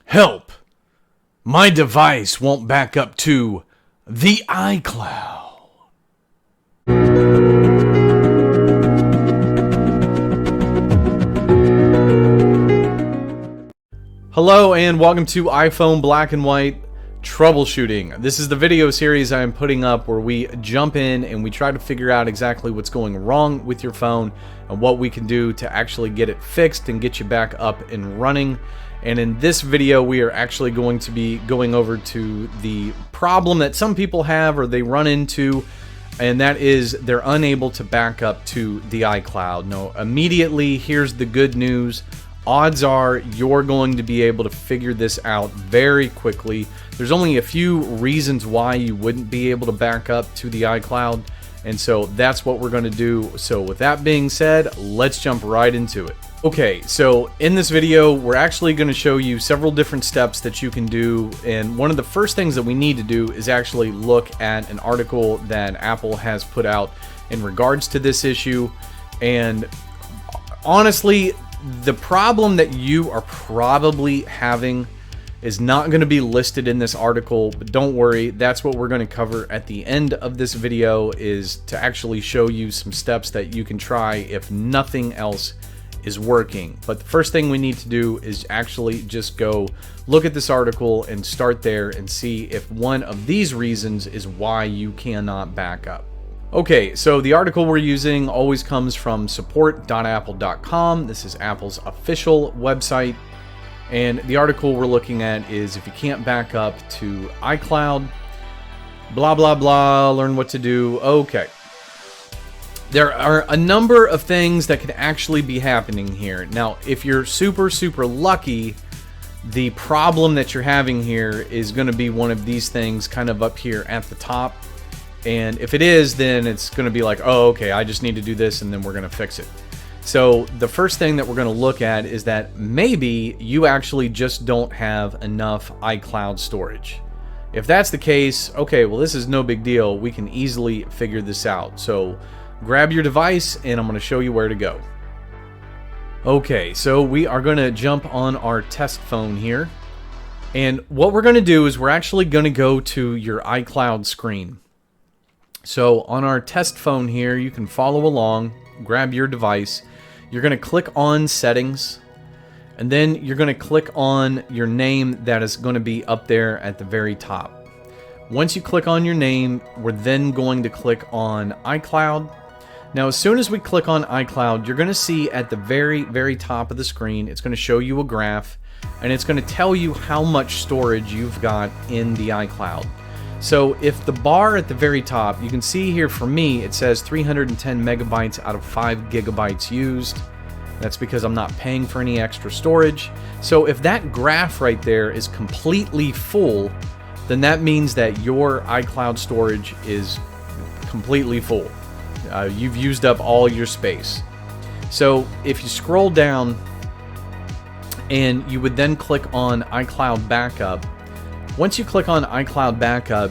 Help! My device won't back up to the iCloud. Hello and welcome to iPhone Black and White Troubleshooting. This is the video series I am putting up where we jump in and we try to figure out exactly what's going wrong with your phone and what we can do to actually get it fixed and get you back up and running. And in this video, we are actually going to be going over to the problem that some people have or they run into, and that is they're unable to back up to the iCloud. Now, immediately, here's the good news. Odds are you're going to be able to figure this out very quickly. There's only a few reasons why you wouldn't be able to back up to the iCloud, and so that's what we're going to do. So with that being said, let's jump right into it. Okay, so in this video, we're actually going to show you several different steps that you can do, and one of the first things that we need to do is actually look at an article that Apple has put out in regards to this issue. And honestly, the problem that you are probably having is not going to be listed in this article, but don't worry, that's what we're going to cover at the end of this video, is to actually show you some steps that you can try if nothing else is working. But the first thing we need to do is actually just go look at this article and start there and see if one of these reasons is why you cannot back up. Okay, so the article we're using always comes from support.apple.com. This is Apple's official website. And the article we're looking at is if you can't back up to iCloud, blah, blah, blah, learn what to do. Okay. There are a number of things that could actually be happening here. Now, if you're super, super lucky, the problem that you're having here is going to be one of these things kind of up here at the top. And if it is, then it's going to be like, oh, okay, I just need to do this and then we're going to fix it. So the first thing that we're going to look at is that maybe you actually just don't have enough iCloud storage. If that's the case, okay, well, this is no big deal. We can easily figure this out. So grab your device and I'm going to show you where to go. Okay, so we are going to jump on our test phone here. And what we're going to do is we're actually going to go to your iCloud screen. So on our test phone here, you can follow along, grab your device. You're going to click on settings, and then you're going to click on your name that is going to be up there at the very top. Once you click on your name, we're then going to click on iCloud. Now, as soon as we click on iCloud, you're going to see at the very, very top of the screen, it's going to show you a graph, and it's going to tell you how much storage you've got in the iCloud. So if the bar at the very top, you can see here for me, it says 310 megabytes out of 5 gigabytes used. That's because I'm not paying for any extra storage. So if that graph right there is completely full, then that means that your iCloud storage is completely full. You've used up all your space. So if you scroll down and you would then click on iCloud Backup, once you click on iCloud Backup,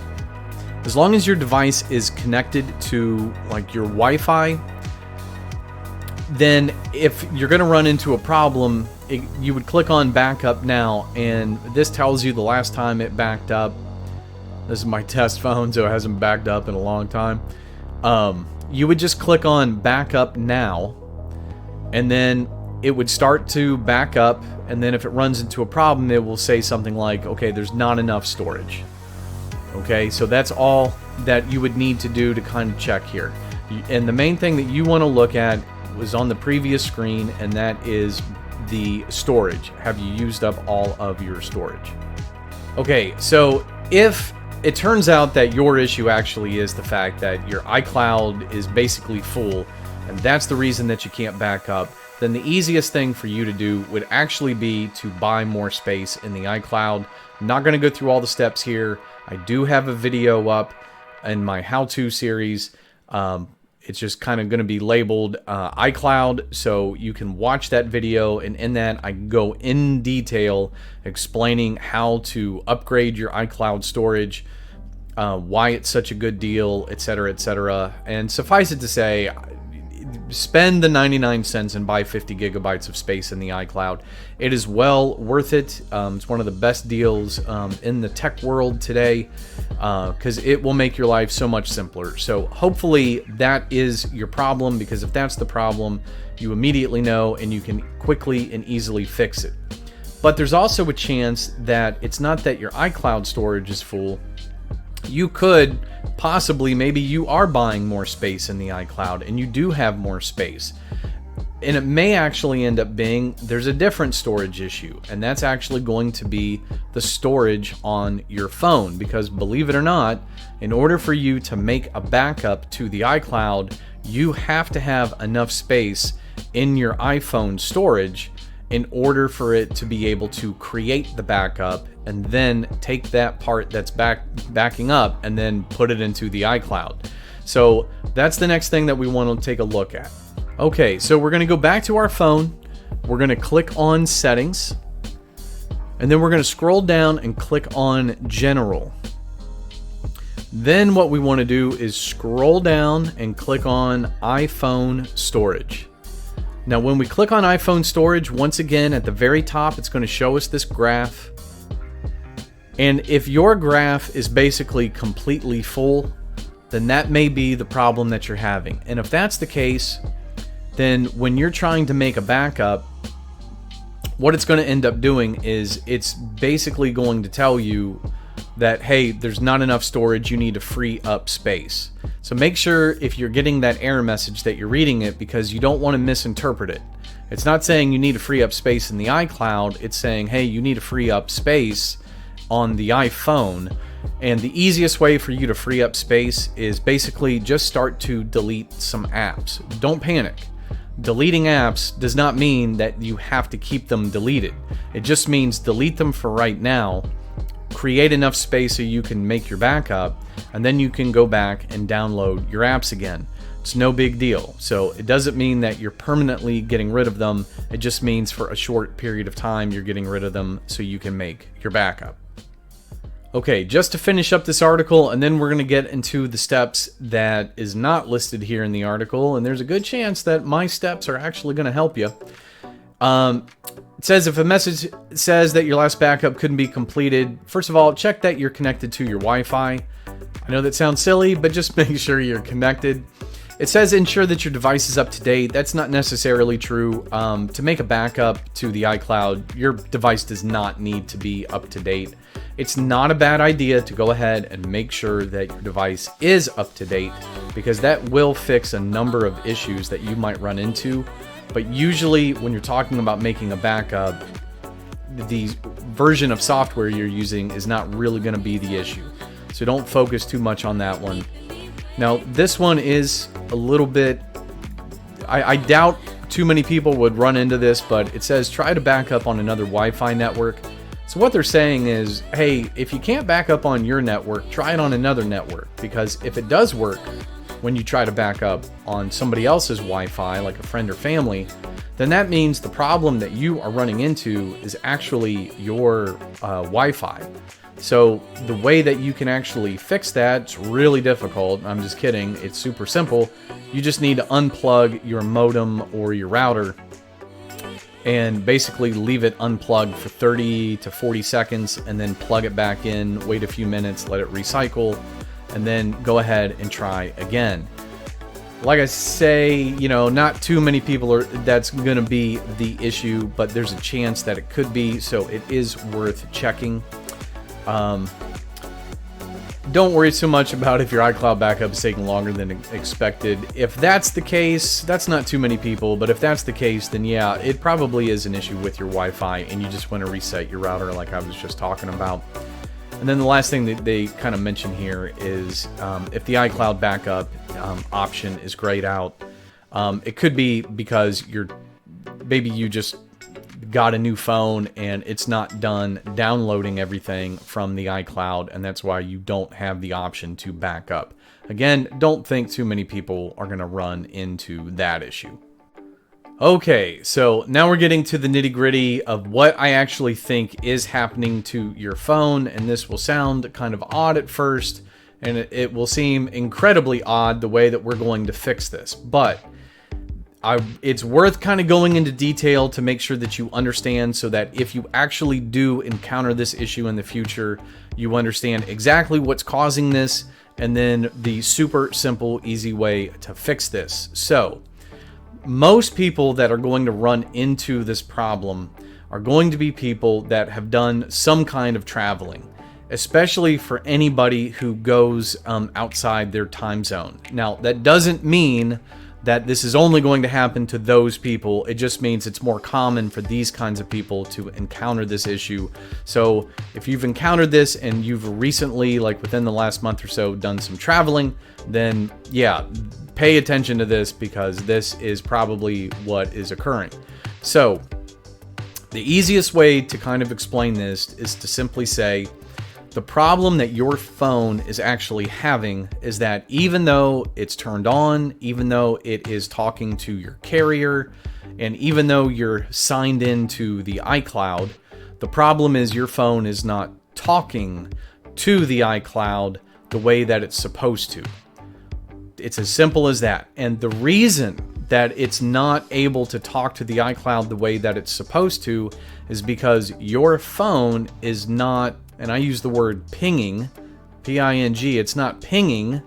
as long as your device is connected to like your Wi-Fi, then if you're going to run into a problem, you would click on Backup Now, and this tells you the last time it backed up. This is my test phone, so it hasn't backed up in a long time. You would just click on Backup Now, and then it would start to back up, and then if it runs into a problem, it will say something like, okay, there's not enough storage. Okay, so that's all that you would need to do to kind of check here. And the main thing that you want to look at was on the previous screen, and that is the storage. Have you used up all of your storage? Okay, so if it turns out that your issue actually is the fact that your iCloud is basically full, and that's the reason that you can't back up, then the easiest thing for you to do would actually be to buy more space in the iCloud. I'm not going to go through all the steps here. I do have a video up in my how-to series. It's just kind of going to be labeled iCloud, so you can watch that video, and in that I go in detail explaining how to upgrade your iCloud storage, why it's such a good deal, etc., etc. And suffice it to say, spend the 99 cents and buy 50 gigabytes of space in the iCloud. It is well worth it. It's one of the best deals in the tech world today, because it will make your life so much simpler. So hopefully that is your problem, because if that's the problem, you immediately know and you can quickly and easily fix it. But there's also a chance that it's not that your iCloud storage is full. You could possibly, maybe you are buying more space in the iCloud and you do have more space. And it may actually end up being there's a different storage issue, and that's actually going to be the storage on your phone. Because believe it or not, in order for you to make a backup to the iCloud, you have to have enough space in your iPhone storage in order for it to be able to create the backup and then take that part that's backing up and then put it into the iCloud. So that's the next thing that we want to take a look at. Okay, so we're going to go back to our phone. We're going to click on Settings, and then we're going to scroll down and click on General. Then what we want to do is scroll down and click on iPhone Storage. Now, when we click on iPhone storage, once again, at the very top, it's going to show us this graph. And if your graph is basically completely full, then that may be the problem that you're having. And if that's the case, then when you're trying to make a backup, what it's going to end up doing is it's basically going to tell you that, hey, there's not enough storage, you need to free up space. So make sure if you're getting that error message that you're reading it, because you don't want to misinterpret it. It's not saying you need to free up space in the iCloud, it's saying, hey, you need to free up space on the iPhone. And the easiest way for you to free up space is basically just start to delete some apps. Don't panic. Deleting apps does not mean that you have to keep them deleted. It just means delete them for right now. Create enough space so you can make your backup, and then you can go back and download your apps again. It's no big deal. So it doesn't mean that you're permanently getting rid of them. It just means for a short period of time you're getting rid of them so you can make your backup. Okay, just to finish up this article, and then we're going to get into the steps that is not listed here in the article, and there's a good chance that my steps are actually going to help you. It says if a message says that your last backup couldn't be completed, first of all, check that you're connected to your Wi-Fi. I know that sounds silly, but just make sure you're connected. It says ensure that your device is up to date. That's not necessarily true. To make a backup to the iCloud, your device does not need to be up to date. It's not a bad idea to go ahead and make sure that your device is up to date, because that will fix a number of issues that you might run into. But usually when you're talking about making a backup, the version of software you're using is not really going to be the issue. So don't focus too much on that one. Now, this one is a little bit, I doubt too many people would run into this, but it says try to back up on another Wi-Fi network. So what they're saying is, hey, if you can't back up on your network, try it on another network, because if it does work when you try to back up on somebody else's Wi-Fi, like a friend or family, then that means the problem that you are running into is actually your Wi-Fi. So the way that you can actually fix that, it's really difficult. I'm just kidding. It's super simple. You just need to unplug your modem or your router and basically leave it unplugged for 30 to 40 seconds and then plug it back in, wait a few minutes, let it recycle, and then go ahead and try again. Like I say, you know, not too many people are, that's going to be the issue, but there's a chance that it could be, so it is worth checking. Don't worry so much about if your iCloud backup is taking longer than expected. If that's the case, that's not too many people, but if that's the case, then yeah, it probably is an issue with your Wi-Fi and you just want to reset your router like I was just talking about. And then the last thing that they kind of mention here is if the iCloud backup option is grayed out, it could be because maybe you just got a new phone and it's not done downloading everything from the iCloud, and that's why you don't have the option to back up. Again, don't think too many people are going to run into that issue. Okay, so now we're getting to the nitty-gritty of what I actually think is happening to your phone, and this will sound kind of odd at first, and it will seem incredibly odd the way that we're going to fix this, but It's worth kind of going into detail to make sure that you understand, so that if you actually do encounter this issue in the future, you understand exactly what's causing this, and then the super simple, easy way to fix this. So, most people that are going to run into this problem are going to be people that have done some kind of traveling, especially for anybody who goes outside their time zone. Now, that doesn't mean that this is only going to happen to those people. It just means it's more common for these kinds of people to encounter this issue. So if you've encountered this and you've recently, like within the last month or so, done some traveling, then yeah, pay attention to this, because this is probably what is occurring. So the easiest way to kind of explain this is to simply say, the problem that your phone is actually having is that even though it's turned on, even though it is talking to your carrier, and even though you're signed into the iCloud, the problem is your phone is not talking to the iCloud the way that it's supposed to. It's as simple as that. And the reason that it's not able to talk to the iCloud the way that it's supposed to is because your phone is not, and I use the word pinging, P-I-N-G, it's not pinging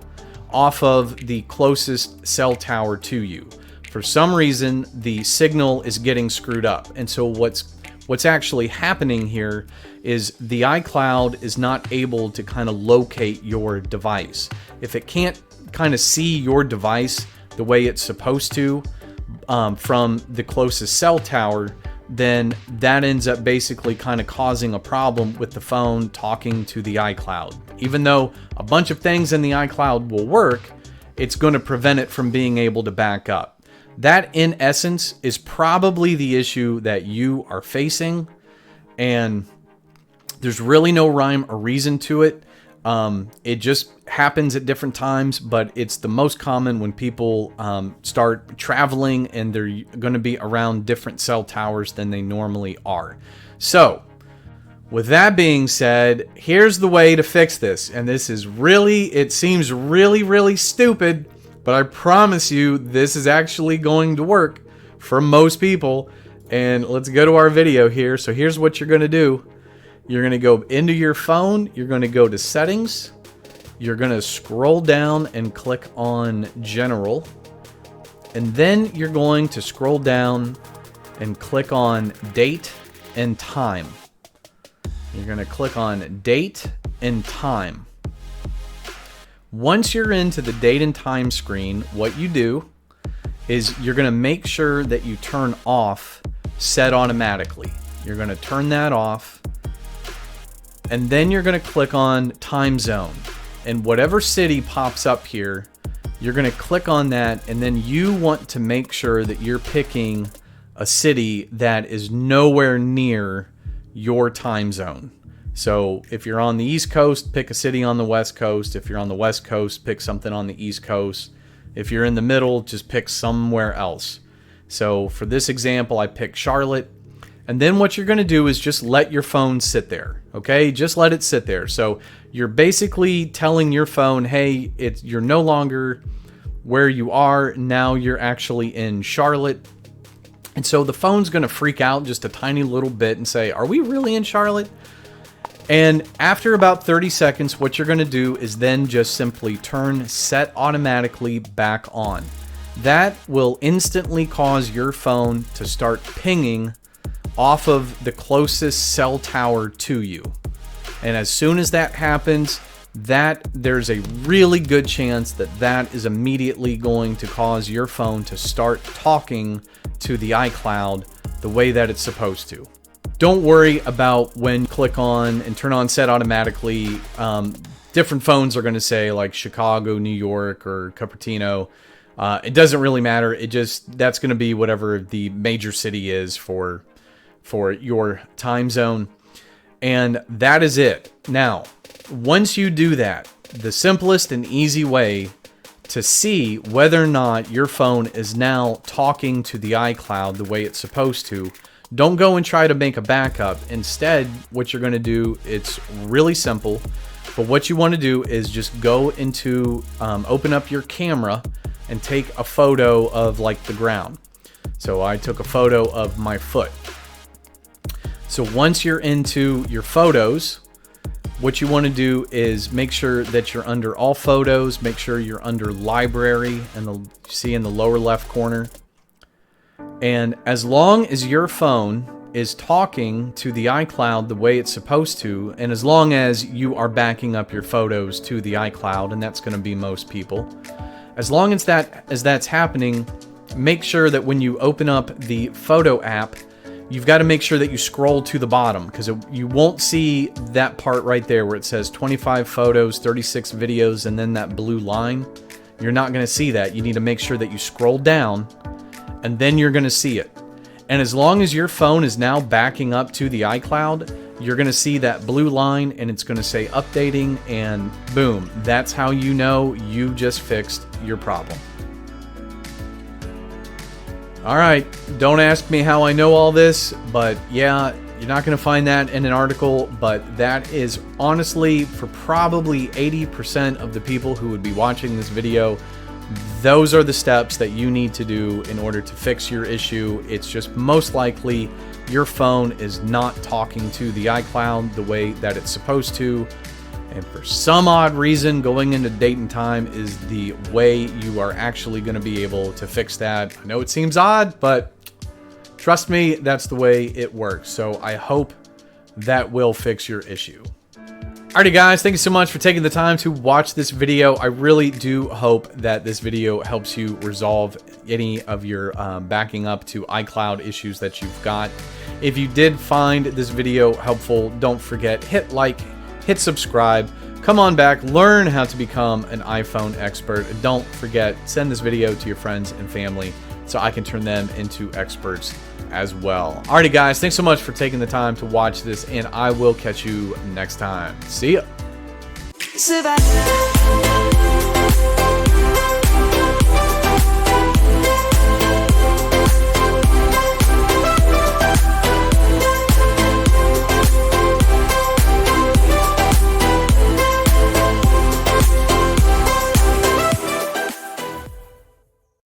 off of the closest cell tower to you. For some reason, the signal is getting screwed up. And so what's actually happening here is the iCloud is not able to kind of locate your device. If it can't kind of see your device the way it's supposed to from the closest cell tower, then that ends up basically kind of causing a problem with the phone talking to the iCloud. Even though a bunch of things in the iCloud will work, it's going to prevent it from being able to back up. That, in essence, is probably the issue that you are facing, and there's really no rhyme or reason to it. It just happens at different times, but it's the most common when people start traveling and they're going to be around different cell towers than they normally are. So, with that being said, here's the way to fix this. And this is really, it seems really, really stupid, but I promise you this is actually going to work for most people. And let's go to our video here. So here's what you're going to do. You're going to go into your phone, you're going to go to settings, you're going to scroll down and click on general, and then you're going to scroll down and click on date and time. You're going to click on date and time. Once you're into the date and time screen, what you do is you're going to make sure that you turn off set automatically. You're going to turn that off. And then you're going to click on time zone, and whatever city pops up here, you're going to click on that, and then you want to make sure that you're picking a city that is nowhere near your time zone. So if you're on the East Coast, pick a city on the West Coast. If you're on the West Coast, pick something on the East Coast. If you're in the middle, just pick somewhere else. So for this example, I picked Charlotte. And then what you're going to do is just let your phone sit there, okay? Just let it sit there. So you're basically telling your phone, hey, you're no longer where you are. Now you're actually in Charlotte. And so the phone's going to freak out just a tiny little bit and say, are we really in Charlotte? And after about 30 seconds, what you're going to do is then just simply turn set automatically back on. That will instantly cause your phone to start pinging off of the closest cell tower to you. And as soon as that happens, there's a really good chance that is immediately going to cause your phone to start talking to the iCloud the way that it's supposed to. Don't worry about when you click on and turn on set automatically. Different phones are going to say like Chicago, New York, or Cupertino. It doesn't really matter. That's going to be whatever the major city is for your time zone. And that is it. Now, once you do that, the simplest and easy way to see whether or not your phone is now talking to the iCloud the way it's supposed to, don't go and try to make a backup. Instead, what you're going to do, it's really simple, but what you want to do is just go into, open up your camera and take a photo of like the ground. So I took a photo of my foot. So once you're into your photos, what you want to do is make sure that you're under all photos, make sure you're under library, and see in the lower left corner. And as long as your phone is talking to the iCloud the way it's supposed to, and as long as you are backing up your photos to the iCloud, and that's going to be most people, as long as that's happening, make sure that when you open up the photo app, you've got to make sure that you scroll to the bottom, because you won't see that part right there where it says 25 photos, 36 videos, and then that blue line. You're not going to see that. You need to make sure that you scroll down, and then you're going to see it. And as long as your phone is now backing up to the iCloud, you're going to see that blue line, and it's going to say updating, and boom, that's how you know you just fixed your problem. All right, don't ask me how I know all this, but yeah, you're not going to find that in an article, but that is honestly, for probably 80% of the people who would be watching this video, those are the steps that you need to do in order to fix your issue. It's just most likely your phone is not talking to the iCloud the way that it's supposed to. And for some odd reason, going into date and time is the way you are actually going to be able to fix that. I know it seems odd, but trust me, that's the way it works. So I hope that will fix your issue. Alrighty guys, thank you so much for taking the time to watch this video. I really do hope that this video helps you resolve any of your backing up to iCloud issues that you've got. If you did find this video helpful, don't forget, hit like, hit subscribe, come on back, learn how to become an iPhone expert. And don't forget, send this video to your friends and family so I can turn them into experts as well. Alrighty guys, thanks so much for taking the time to watch this, and I will catch you next time. See ya.